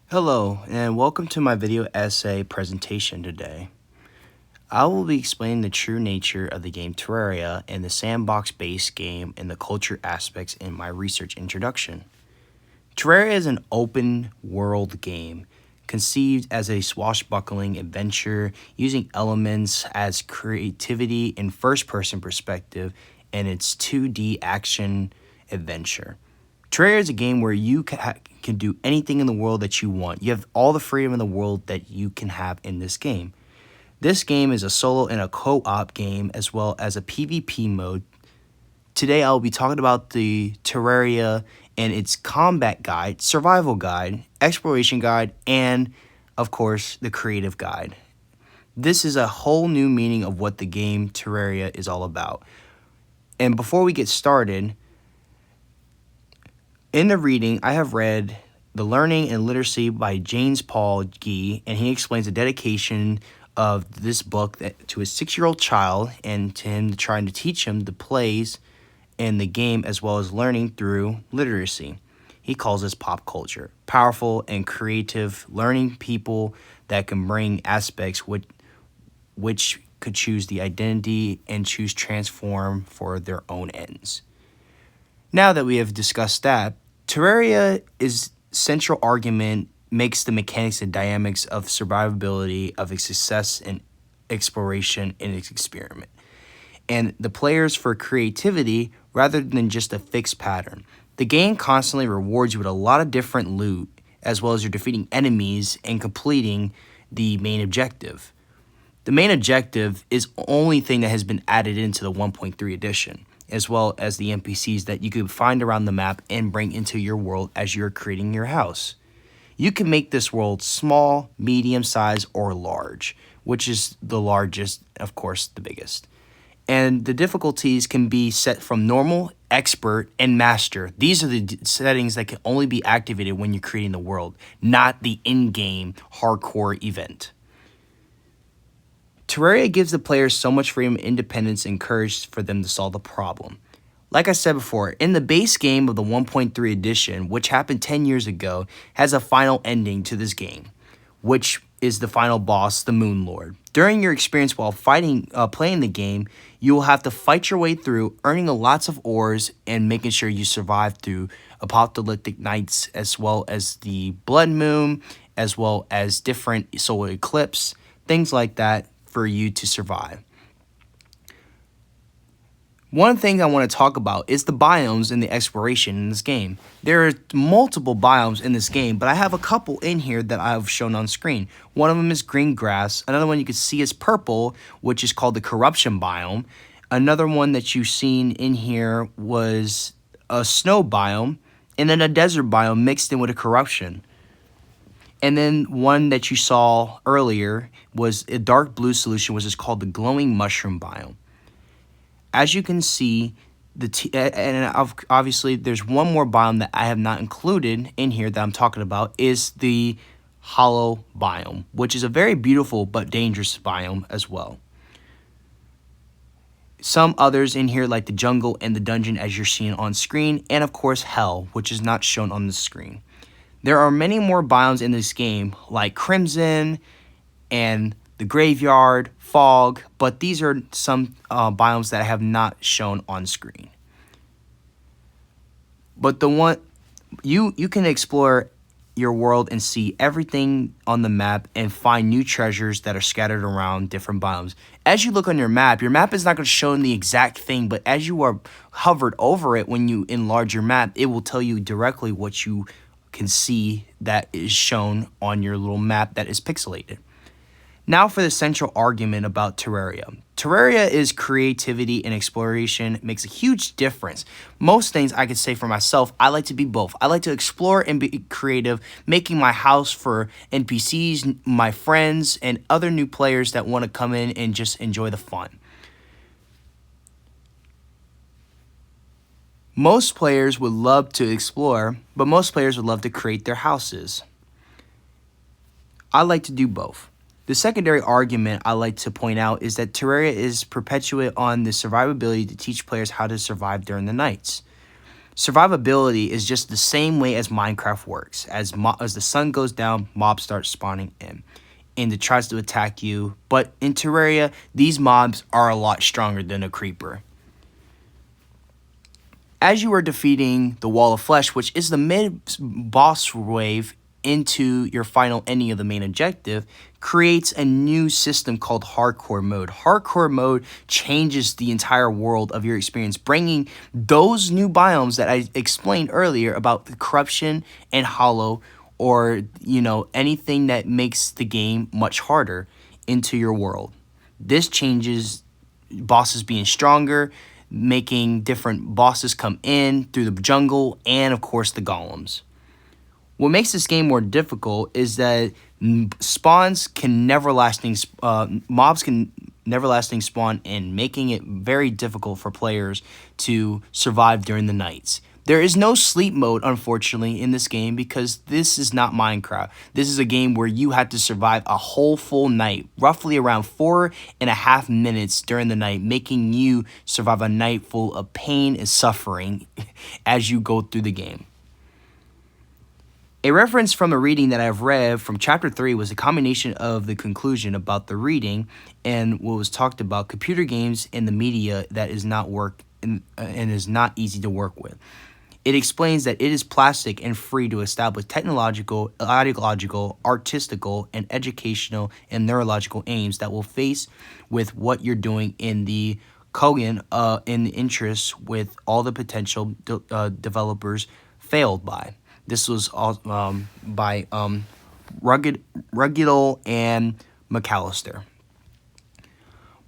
Hello, and welcome to my video essay presentation today. I will be explaining the true nature of the game Terraria and the sandbox-based game and the culture aspects in my research introduction. Terraria is an open-world game conceived as a swashbuckling adventure using elements as creativity and first-person perspective and its 2D action adventure. Terraria is a game where you can do anything in the world that you want. You have all the freedom in the world that you can have in this game. This game is a solo and a co-op game as well as a PvP mode. Today I will be talking about the Terraria and its combat guide, survival guide, exploration guide, and of course the creative guide. This is a whole new meaning of what the game Terraria is all about. And before we get started, in the reading, I have read The Learning and Literacy by James Paul Gee, and he explains the dedication of this book to his 6-year-old child and to him trying to teach him the plays and the game as well as learning through literacy. He calls this pop culture. Powerful and creative learning people that can bring aspects which could choose the identity and choose transform for their own ends. Now that we have discussed that, Terraria's central argument makes the mechanics and dynamics of survivability of a success and exploration in its experiment, and the players for creativity rather than just a fixed pattern. The game constantly rewards you with a lot of different loot, as well as you're defeating enemies and completing the main objective. The main objective is the only thing that has been added into the 1.3 edition, as well as the NPCs that you could find around the map and bring into your world as you're creating your house. You can make this world small, medium size, or large, which is the largest, of course, the biggest. And the difficulties can be set from normal, expert, and master. These are the settings that can only be activated when you're creating the world, not the in-game hardcore event. Terraria gives the players so much freedom, independence, and courage for them to solve the problem. Like I said before, in the base game of the 1.3 edition, which happened 10 years ago, has a final ending to this game, which is the final boss, the Moon Lord. During your experience while playing the game, you will have to fight your way through, earning lots of ores and making sure you survive through apocalyptic nights, as well as the blood moon, as well as different solar eclipse, things like that for you to survive. One thing I want to talk about is the biomes and the exploration in this game. There are multiple biomes in this game, but I have a couple in here that I've shown on screen. One of them is green grass. Another one you can see is purple, which is called the corruption biome. Another one that you've seen in here was a snow biome, and then a desert biome mixed in with a corruption. And then one that you saw earlier was a dark blue solution, which is called the glowing mushroom biome. As you can see, obviously there's one more biome that I have not included in here that I'm talking about, is the hollow biome, which is a very beautiful but dangerous biome as well. Some others in here like the jungle and the dungeon as you're seeing on screen, and of course hell, which is not shown on the screen. There are many more biomes in this game, like Crimson and the Graveyard, Fog, but these are some biomes that I have not shown on screen. But the one you can explore your world and see everything on the map and find new treasures that are scattered around different biomes. As you look on your map is not going to show the exact thing, but as you are hovered over it, when you enlarge your map, it will tell you directly what you can see that is shown on your little map that is pixelated. Now for the central argument about Terraria. Terraria is creativity and exploration. It makes a huge difference. Most things I could say for myself, I like to be both. I like to explore and be creative, making my house for NPCs, my friends, and other new players that want to come in and just enjoy the fun. Most players would love to explore, but most players would love to create their houses. I like to do both. The secondary argument I like to point out is that Terraria is perpetuate on the survivability to teach players how to survive during the nights. Survivability is just the same way as Minecraft works. As the sun goes down, mobs start spawning in, and it tries to attack you. But in Terraria, these mobs are a lot stronger than a creeper. As you are defeating the Wall of Flesh, which is the mid-boss wave into your final ending of the main objective, creates a new system called Hardcore Mode. Hardcore Mode changes the entire world of your experience, bringing those new biomes that I explained earlier about the corruption and hollow, or anything that makes the game much harder, into your world. This changes bosses being stronger, making different bosses come in through the jungle, and of course the golems. What makes this game more difficult is that mobs can never lasting spawn in, making it very difficult for players to survive during the nights. There is no sleep mode, unfortunately, in this game because this is not Minecraft. This is a game where you have to survive a whole full night, roughly around 4.5 minutes during the night, making you survive a night full of pain and suffering as you go through the game. A reference from a reading that I've read from chapter 3 was a combination of the conclusion about the reading and what was talked about computer games and the media that is not and is not easy to work with. It explains that it is plastic and free to establish technological, ideological, artistical, and educational and neurological aims that will face with what you're doing in the Kogan in the interests with all the potential developers failed by. This was by Ruggedal and McAllister.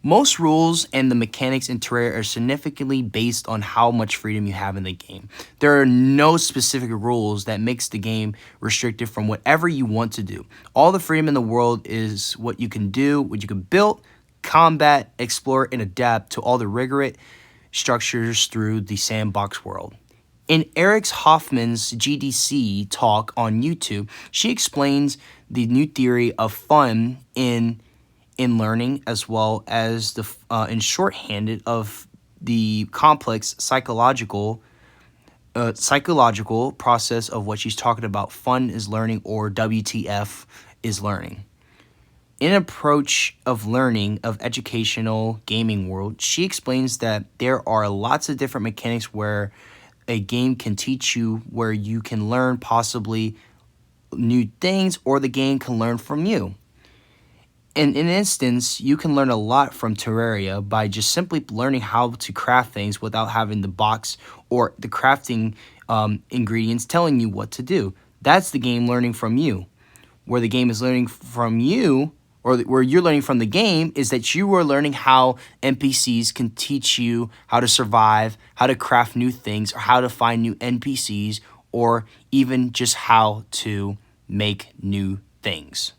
Most rules and the mechanics in Terraria are significantly based on how much freedom you have in the game. There are no specific rules that makes the game restricted from whatever you want to do. All the freedom in the world is what you can do, what you can build, combat, explore, and adapt to all the rigorous structures through the sandbox world. In Eric Hoffman's GDC talk on YouTube, she explains the new theory of fun in learning, as well as the in shorthanded of the complex psychological process of what she's talking about. Fun is learning, or WTF is learning. In approach of learning of educational gaming world, she explains that there are lots of different mechanics where a game can teach you, where you can learn possibly new things, or the game can learn from you. In an instance, you can learn a lot from Terraria by just simply learning how to craft things without having the box or the crafting ingredients telling you what to do. That's the game learning from you. Where the game is learning from you, or where you're learning from the game, is that you are learning how NPCs can teach you how to survive, how to craft new things, or how to find new NPCs, or even just how to make new things.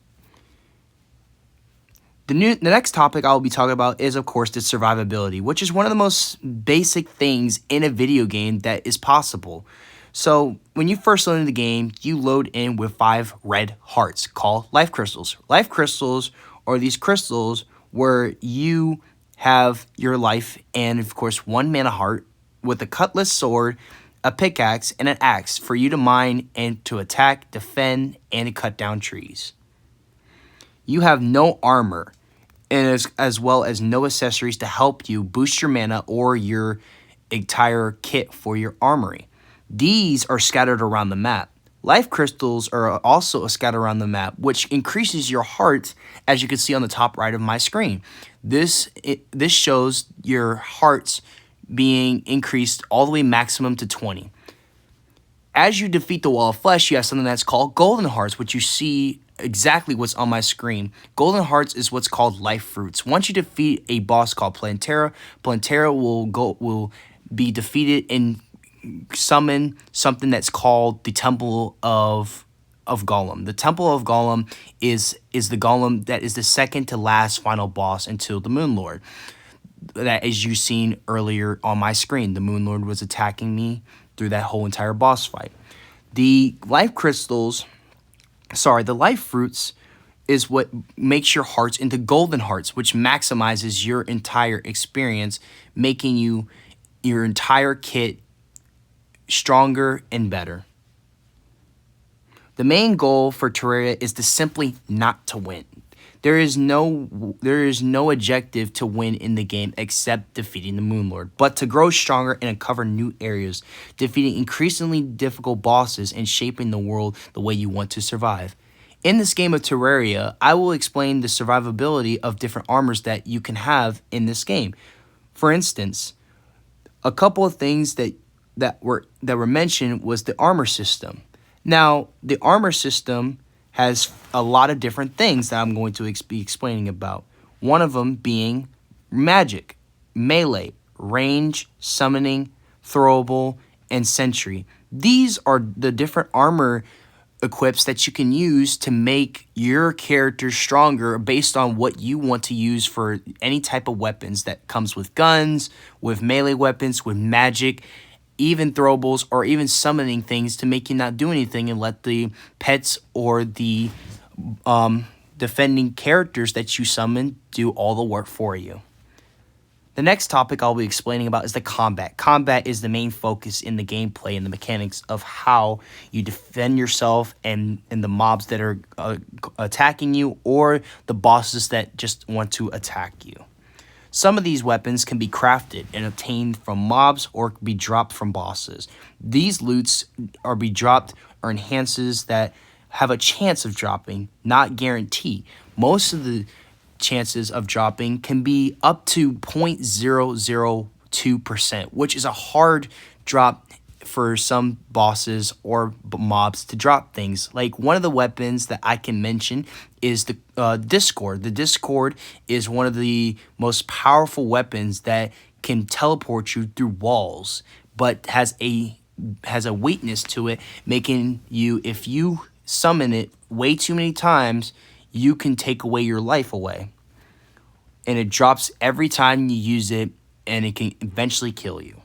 The next topic I'll be talking about is, of course, the survivability, which is one of the most basic things in a video game that is possible. So when you first load into the game, you load in with 5 red hearts called life crystals. Life crystals are these crystals where you have your life and, of course, 1 mana heart with a cutlass sword, a pickaxe, and an axe for you to mine and to attack, defend, and to cut down trees. You have no armor, and as well as no accessories to help you boost your mana or your entire kit for your armory. These are scattered around the map. Life crystals are also scattered around the map, which increases your hearts, as you can see on the top right of my screen. This shows your hearts being increased all the way maximum to 20. As you defeat the Wall of Flesh, you have something that's called golden hearts, which you see exactly what's on my screen. Golden hearts is what's called life fruits. Once you defeat a boss called Plantera will be defeated and summon something that's called the Temple of Golem. The Temple of Golem is the Golem that is the second to last final boss until the Moon Lord. That, as you've seen earlier on my screen, the Moon Lord was attacking me through that whole entire boss fight. The life fruits is what makes your hearts into golden hearts, which maximizes your entire experience, making your entire kit stronger and better. The main goal for Terraria is to simply not to win. There is no objective to win in the game except defeating the Moon Lord, but to grow stronger and uncover new areas, defeating increasingly difficult bosses and shaping the world the way you want to survive. In this game of Terraria, I will explain the survivability of different armors that you can have in this game. For instance, a couple of things that were mentioned was the armor system. Now, the armor system has a lot of different things that I'm going to be explaining about. One of them being magic, melee, range, summoning, throwable, and sentry. These are the different armor equips that you can use to make your character stronger based on what you want to use for any type of weapons that comes with guns, with melee weapons, with magic, even throwables, or even summoning things to make you not do anything and let the pets or the defending characters that you summon do all the work for you. The next topic I'll be explaining about is the combat. Combat is the main focus in the gameplay and the mechanics of how you defend yourself and the mobs that are attacking you, or the bosses that just want to attack you. Some of these weapons can be crafted and obtained from mobs or be dropped from bosses. These loots are be dropped or enhances that have a chance of dropping, not guarantee. Most of the chances of dropping can be up to 0.002%, which is a hard drop for some bosses or mobs to drop things. Like one of the weapons that I can mention is the Discord. The Discord is one of the most powerful weapons that can teleport you through walls, but has a weakness to it, making you, if you summon it way too many times, you can take away your life away. And it drops every time you use it, and it can eventually kill you.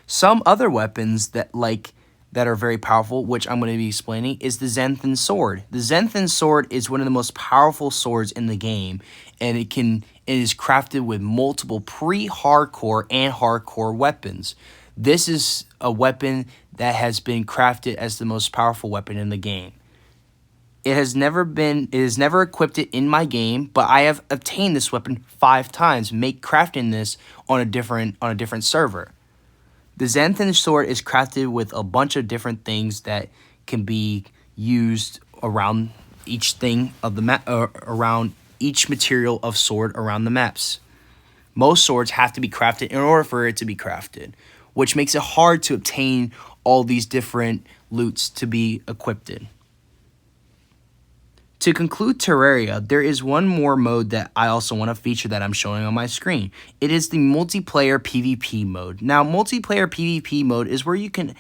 Some other weapons that are very powerful, which I'm going to be explaining, is the Xanthan Sword. The Xanthan Sword is one of the most powerful swords in the game, and it is crafted with multiple pre-hardcore and hardcore weapons. This is a weapon that has been crafted as the most powerful weapon in the game. It is never equipped it in my game, but I have obtained this weapon 5 times, crafting this on a different server. The Xanthan Sword is crafted with a bunch of different things that can be used around each thing of the map, around each material of sword around the maps. Most swords have to be crafted in order for it to be crafted, which makes it hard to obtain all these different loots to be equipped. To conclude Terraria, there is one more mode that I also want to feature that I'm showing on my screen. It is the multiplayer PvP mode. Now, multiplayer PvP mode is where you can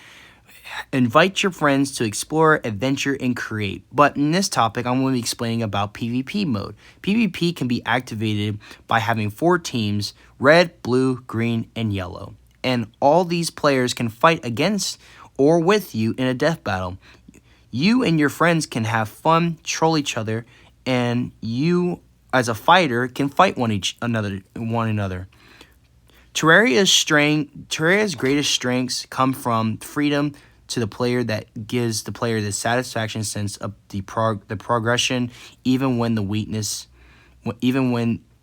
invite your friends to explore, adventure, and create. But in this topic, I'm going to be explaining about PvP mode. PvP can be activated by having 4 teams, red, blue, green, and yellow. And all these players can fight against or with you in a death battle. You and your friends can have fun, troll each other, and you, as a fighter, can fight one another. Terraria's greatest strengths come from freedom to the player that gives the player the satisfaction sense of the progression, even when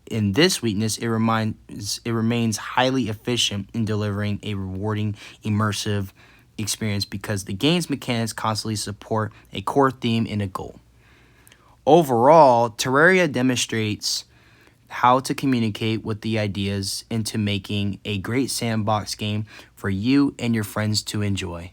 in this weakness, it remains highly efficient in delivering a rewarding, immersive experience because the game's mechanics constantly support a core theme and a goal. Overall, Terraria demonstrates how to communicate with the ideas into making a great sandbox game for you and your friends to enjoy.